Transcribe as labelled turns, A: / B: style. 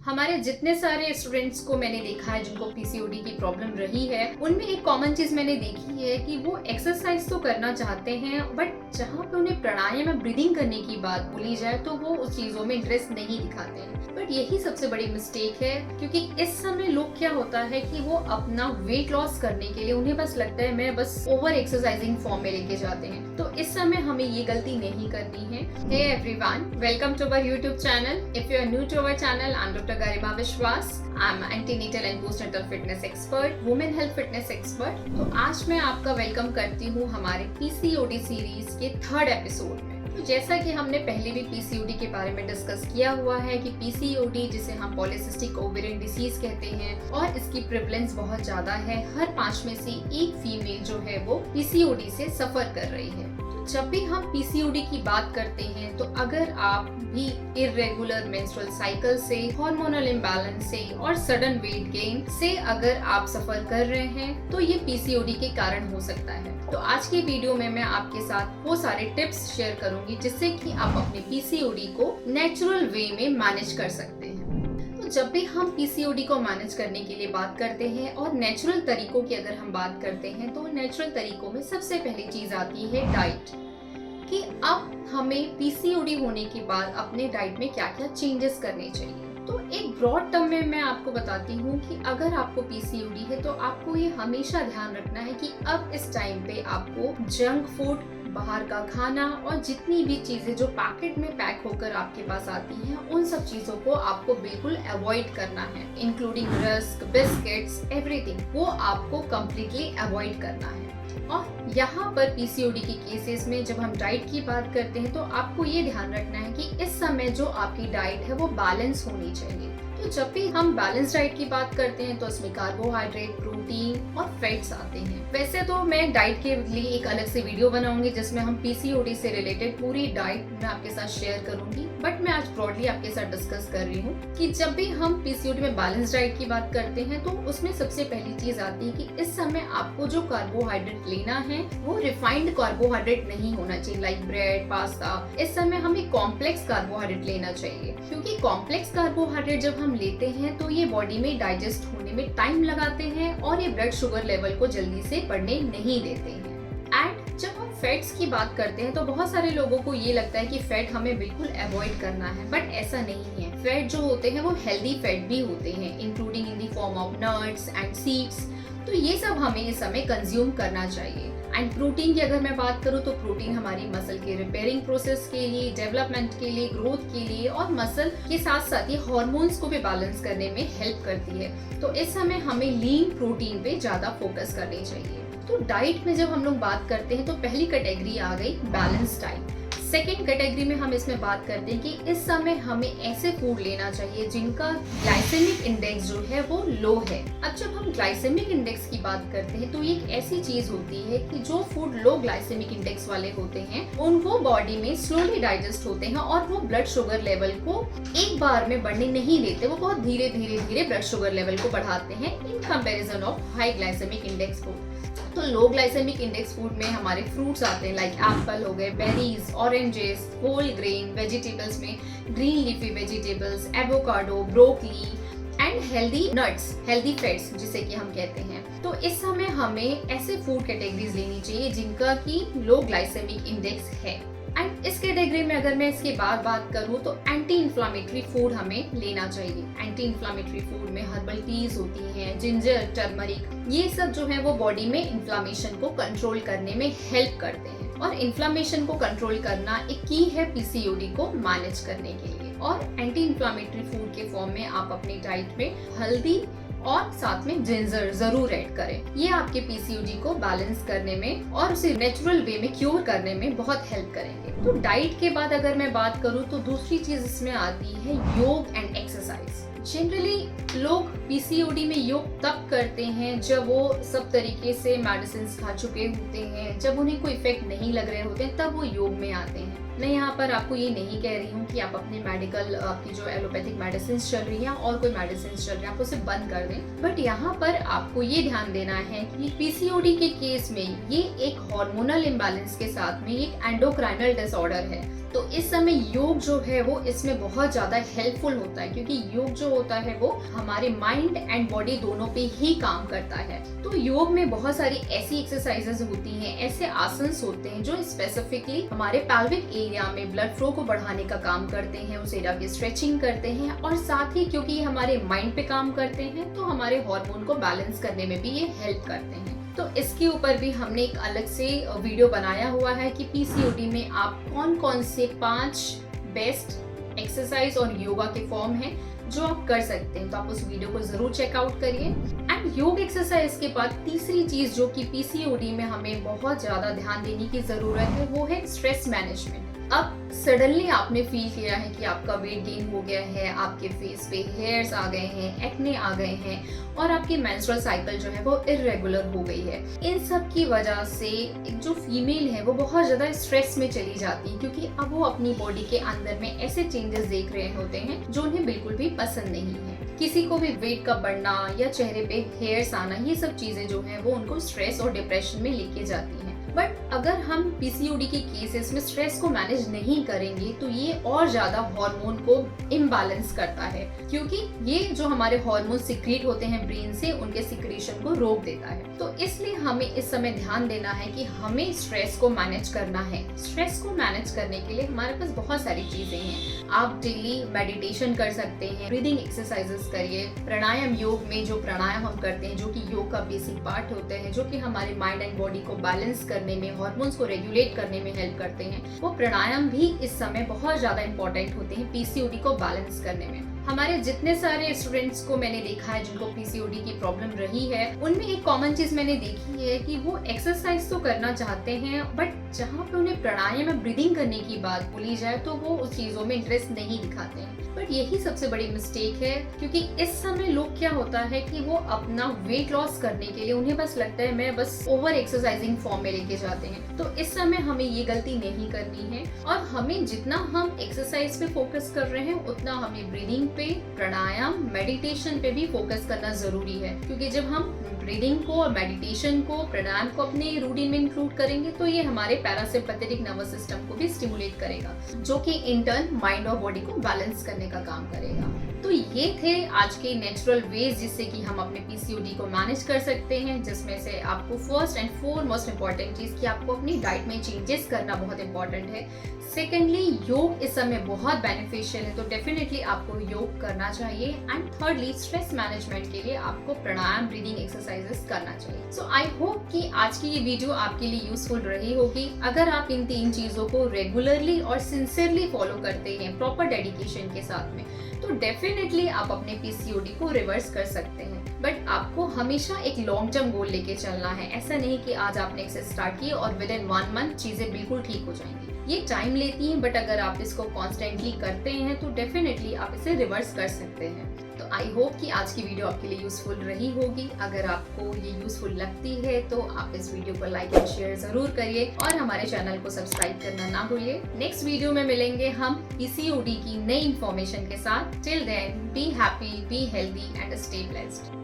A: हमारे जितने सारे स्टूडेंट्स को मैंने देखा है जिनको पीसीओडी की प्रॉब्लम रही है, उनमें एक कॉमन चीज मैंने देखी है कि वो एक्सरसाइज तो करना चाहते हैं, बट जहाँ पे उन्हें प्राणायाम में ब्रीदिंग करने की बात बोली जाए तो वो उस चीजों में इंटरेस्ट नहीं दिखाते हैं। बट यही सबसे बड़ी मिस्टेक है, क्योंकि इस समय लोग क्या होता है कि वो अपना वेट लॉस करने के लिए उन्हें बस लगता है मैं बस ओवर एक्सरसाइजिंग फॉर्म में लेके जाते हैं। तो इस समय हमें ये गलती नहीं करनी है। Hey everyone, welcome to our YouTube channel. If you are new to our channel, I am doctor Garima Vishwas. I am antenatal and postnatal fitness expert, women health fitness expert. तो आज मैं आपका वेलकम करती हूँ हमारे पीसीओडी सीरीज के 3rd episode में। तो जैसा कि हमने पहले भी पीसीओडी के बारे में डिस्कस किया हुआ है कि पीसीओडी, जिसे हम पॉलीसिस्टिक ओवेरियन डिसीज कहते हैं, और इसकी प्रेवलेंस बहुत ज्यादा है। हर 5 में से एक फीमेल जो है वो पीसीओडी से सफर कर रही है। जब भी हम पीसीओडी की बात करते हैं तो अगर आप भी इरेगुलर मेंस्ट्रुअल साइकिल से, हार्मोनल इम्बैलेंस से और सडन वेट गेन से अगर आप सफर कर रहे हैं तो ये पीसीओडी के कारण हो सकता है। तो आज की वीडियो में मैं आपके साथ वो सारे टिप्स शेयर करूंगी जिससे कि आप अपने पीसीओडी को नेचुरल वे में मैनेज कर सकते हैं। जब भी हम पीसीओडी को मैनेज करने के लिए बात करते हैं और नेचुरल तरीकों की अगर हम बात करते हैं तो नेचुरल तरीकों में सबसे पहली चीज आती है डाइट, कि अब हमें पीसीओडी होने के बाद अपने डाइट में क्या क्या चेंजेस करने चाहिए। तो एक ब्रॉड टर्म में मैं आपको बताती हूँ कि अगर आपको पीसीओडी है तो आपको ये हमेशा ध्यान रखना है कि अब इस टाइम पे आपको जंक फूड, बाहर का खाना और जितनी भी चीजें जो पैकेट में पैक होकर आपके पास आती हैं, उन सब चीजों को आपको बिल्कुल अवॉइड करना है, इंक्लूडिंग रस्क, बिस्किट्स, एवरीथिंग। वो आपको कम्प्लीटली अवॉइड करना है। और यहाँ पर पीसीओडी के केसेस में जब हम डाइट की बात करते हैं तो आपको ये ध्यान रखना है कि इस समय जो आपकी डाइट है वो बैलेंस होनी चाहिए। तो जब भी हम बैलेंस डाइट की बात करते हैं तो उसमें कार्बोहाइड्रेट, प्रोटीन और फैट्स आते हैं। वैसे तो मैं डाइट के लिए एक अलग से वीडियो बनाऊंगी जिसमें हम पीसीओडी से रिलेटेड पूरी डाइट मैं आपके साथ शेयर करूंगी, बट मैं आज ब्रॉडली आपके साथ डिस्कस कर रही हूँ कि जब भी हम पीसीओडी में बैलेंस डाइट की बात करते हैं तो उसमें सबसे पहली चीज आती है कि इस समय आपको जो कार्बोहाइड्रेट लेना है वो रिफाइंड कार्बोहाइड्रेट नहीं होना चाहिए, लाइक ब्रेड, पास्ता। इस समय हमें कॉम्प्लेक्स कार्बोहाइड्रेट लेना चाहिए, क्योंकि कॉम्प्लेक्स कार्बोहाइड्रेट जब हम लेते हैं तो ये बॉडी में डाइजेस्ट होने में टाइम लगाते हैं और ये ब्लड शुगर लेवल को जल्दी से बढ़ने नहीं देते हैं। एंड जब हम फैट्स की बात करते हैं तो बहुत सारे लोगों को ये लगता है कि फैट हमें बिल्कुल अवॉइड करना है, बट ऐसा नहीं है। फैट जो होते हैं वो हेल्दी फैट भी होते हैं, including in the form of nuts and seeds. तो ये सब हमें इस समय कंज्यूम करना चाहिए। एंड प्रोटीन की अगर मैं बात करूँ तो प्रोटीन हमारी मसल के रिपेयरिंग प्रोसेस के लिए, डेवलपमेंट के लिए, ग्रोथ के लिए और मसल के साथ साथ ये हार्मोन्स को भी बैलेंस करने में हेल्प करती है। तो इस समय हमें लीन प्रोटीन पे ज्यादा फोकस करनी चाहिए। तो डाइट में जब हम लोग बात करते हैं तो पहली कैटेगरी आ गई बैलेंस डाइट। सेकेंड कैटेगरी में हम इसमें बात करते हैं कि इस समय हमें ऐसे फूड लेना चाहिए जिनका ग्लाइसेमिक इंडेक्स जो है वो लो है। अब जब हम ग्लाइसेमिक इंडेक्स की बात करते हैं तो ये एक ऐसी चीज होती है कि जो फूड लो ग्लाइसेमिक इंडेक्स वाले होते हैं उनको बॉडी में स्लोली डाइजेस्ट होते हैं और वो ब्लड शुगर लेवल को एक बार में बढ़ने नहीं देते, वो बहुत धीरे धीरे ब्लड शुगर लेवल को बढ़ाते हैं in comparison of high glycaemic index food. तो लो ग्लाइसेमिक इंडेक्स फूड में हमारे फ्रूट्स आते हैं, लाइक एप्पल हो गए, berries, oranges, whole grain vegetables में green leafy vegetables, avocado, broccoli and healthy nuts, healthy fats जिसे कि हम कहते हैं। तो इस समय हमें ऐसे फूड कैटेगरीज लेनी चाहिए जिनका की लो ग्लाइसेमिक इंडेक्स है। एंड इस कैटेगरी में अगर मैं इसके बाद बात करूँ तो एंटी इन्फ्लामेटरी फूड हमें लेना चाहिए। एंटी इन्फ्लामेटरी फूड में हर्बल टीज होती हैं, जिंजर, टर्मरिक, ये सब जो है वो बॉडी में इन्फ्लामेशन को कंट्रोल करने में हेल्प करते हैं। और इन्फ्लामेशन को कंट्रोल करना एक की है पीसीओडी को मैनेज करने के लिए। और एंटी इन्फ्लामेटरी फूड के फॉर्म में आप अपनी डाइट में हल्दी और साथ में जिंजर जरूर ऐड करें। ये आपके पीसीओडी को बैलेंस करने में और उसे नेचुरल वे में क्योर करने में बहुत हेल्प करेंगे। तो डाइट के बाद अगर मैं बात करूँ तो दूसरी चीज इसमें आती है योग एंड एक्सरसाइज। जनरली लोग पीसीओडी में योग तब करते हैं जब वो सब तरीके से मेडिसिन खा चुके होते हैं, जब उन्हें कोई इफेक्ट नहीं लग रहे होते हैं, तब वो योग में आते हैं। मैं यहाँ पर आपको ये नहीं कह रही हूँ कि आप अपने मेडिकल आपकी जो एलोपैथिक मेडिसिन चल रही है और कोई मेडिसिन चल रही है आप उसे बंद कर दें, बट यहाँ पर आपको ये ध्यान देना है कि पीसीओडी के केस में ये एक हार्मोनल इम्बैलेंस के साथ में एक एंडोक्राइनल डिसऑर्डर है। तो इस समय योग जो है वो इसमें बहुत ज्यादा हेल्पफुल होता है, क्योंकि योग जो होता है वो हमारे माइंड एंड बॉडी दोनों पे ही काम करता है। तो योग में बहुत सारी ऐसी एक्सरसाइजेस होती हैं, ऐसे आसन्स होते हैं जो स्पेसिफिकली हमारे पैल्विक एरिया में ब्लड फ्लो को बढ़ाने का काम करते हैं, उस एरिया की स्ट्रेचिंग करते हैं, और साथ ही क्योंकि हमारे माइंड पे काम करते हैं तो हमारे हार्मोन को बैलेंस करने में भी ये हेल्प करते हैं। तो इसके ऊपर भी हमने एक अलग से वीडियो बनाया हुआ है कि पीसीओडी में आप कौन कौन से 5 बेस्ट एक्सरसाइज और योगा के फॉर्म हैं जो आप कर सकते हैं। तो आप उस वीडियो को जरूर चेकआउट करिए। एंड योग एक्सरसाइज के बाद तीसरी चीज जो कि पीसीओडी में हमें बहुत ज्यादा ध्यान देने की जरूरत है वो है स्ट्रेस मैनेजमेंट। अब सडनली आपने फील किया है कि आपका वेट गेन हो गया है, आपके फेस पे हेयर्स आ गए हैं, एक्ने आ गए हैं और आपकी मेंस्ट्रुअल साइकिल जो है वो इरेगुलर हो गई है। इन सब की वजह से जो फीमेल है वो बहुत ज्यादा स्ट्रेस में चली जाती है, क्योंकि अब वो अपनी बॉडी के अंदर में ऐसे चेंजेस देख रहे होते हैं जो उन्हें बिल्कुल भी पसंद नहीं है। किसी को भी वेट का बढ़ना या चेहरे पे हेयर्स आना, ये सब चीजें जो है वो उनको स्ट्रेस और डिप्रेशन में लेके जाती हैं। बट अगर हम पीसीओडी के केसेस में स्ट्रेस को मैनेज नहीं करेंगे तो ये और ज्यादा हार्मोन को इम्बैलेंस करता है, क्योंकि ये जो हमारे हार्मोन सिक्रीट होते हैं ब्रेन से, उनके सिक्रीशन को रोक देता है। तो इसलिए हमें इस समय ध्यान देना है कि हमें स्ट्रेस को मैनेज करना है। स्ट्रेस को मैनेज करने के लिए हमारे पास बहुत सारी चीजें हैं। आप डेली मेडिटेशन कर सकते हैं, ब्रीदिंग एक्सरसाइजेस करिए, प्राणायाम, योग में जो प्राणायाम हम करते हैं जो कि योग का बेसिक पार्ट होते हैं, जो कि हमारे माइंड एंड बॉडी को बैलेंस करने में, हार्मोन्स को रेगुलेट करने में हेल्प करते हैं, वो प्राणायाम भी इस समय बहुत ज्यादा इंपॉर्टेंट होते हैं पीसीओडी को बैलेंस करने में। हमारे जितने सारे स्टूडेंट्स को मैंने देखा है जिनको पीसीओडी की प्रॉब्लम रही है, उनमें एक कॉमन चीज मैंने देखी है कि वो एक्सरसाइज तो करना चाहते हैं, बट जहाँ पे उन्हें प्राणायाम में ब्रीदिंग करने की बात बोली जाए तो वो उस चीजों में इंटरेस्ट नहीं दिखाते हैं। बट यही सबसे बड़ी मिस्टेक है, क्योंकि इस समय लोग क्या होता है कि वो अपना वेट लॉस करने के लिए उन्हें बस लगता है मैं बस ओवर एक्सरसाइजिंग फॉर्म में लेके जाते हैं। तो इस समय हमें ये गलती नहीं करनी है, और हमें जितना हम एक्सरसाइज पे फोकस कर रहे हैं उतना हमें ब्रीदिंग पे, प्राणायाम, मेडिटेशन पे भी फोकस करना जरूरी है। क्योंकि जब हम ब्रीदिंग को और मेडिटेशन को, प्राणायाम को अपने रूटीन में इंक्लूड करेंगे तो ये हमारे पैरासिम्पैथेटिक नर्वस सिस्टम को भी स्टिमुलेट करेगा, जो कि इन टर्न माइंड और बॉडी को बैलेंस करने का काम करेगा। तो ये थे आज के नेचुरल वेज जिससे कि हम अपने पीसीओडी को मैनेज कर सकते हैं, जिसमें से आपको फर्स्ट एंड फोरमोस्ट इम्पॉर्टेंट चीज कि आपको अपनी डाइट में चेंजेस करना बहुत इंपॉर्टेंट है। सेकेंडली, योग इस समय बहुत बेनिफिशियल है, तो डेफिनेटली आपको योग करना चाहिए। एंड थर्डली, स्ट्रेस मैनेजमेंट के लिए आपको प्राणायाम, ब्रीदिंग एक्सरसाइजेस करना चाहिए। सो आई होप कि आज की ये वीडियो आपके लिए यूजफुल रही होगी। अगर आप इन 3 चीजों को रेगुलरली और सिंसियरली फॉलो करते हैं प्रॉपर डेडिकेशन के साथ में, तो डेफिनेटली आप अपने पीसीओडी को रिवर्स कर सकते हैं। बट आपको हमेशा एक लॉन्ग टर्म गोल लेके चलना है। ऐसा नहीं कि आज आपने एक्सरसाइज स्टार्ट की और विद इन 1 मंथ चीजें बिल्कुल ठीक हो जाएंगी। ये टाइम लेती हैं, बट अगर आप इसको कॉन्स्टेंटली करते हैं तो डेफिनेटली आप इसे रिवर्स कर सकते हैं। तो आई होप कि आज की वीडियो आपके लिए यूजफुल रही होगी। अगर आपको ये यूजफुल लगती है तो आप इस वीडियो को लाइक एंड शेयर जरूर करिए और हमारे चैनल को सब्सक्राइब करना ना भूलिए। नेक्स्ट वीडियो में मिलेंगे हम पीसीओडी की नई इन्फॉर्मेशन के साथ। Till then, be happy, be healthy and stay blessed.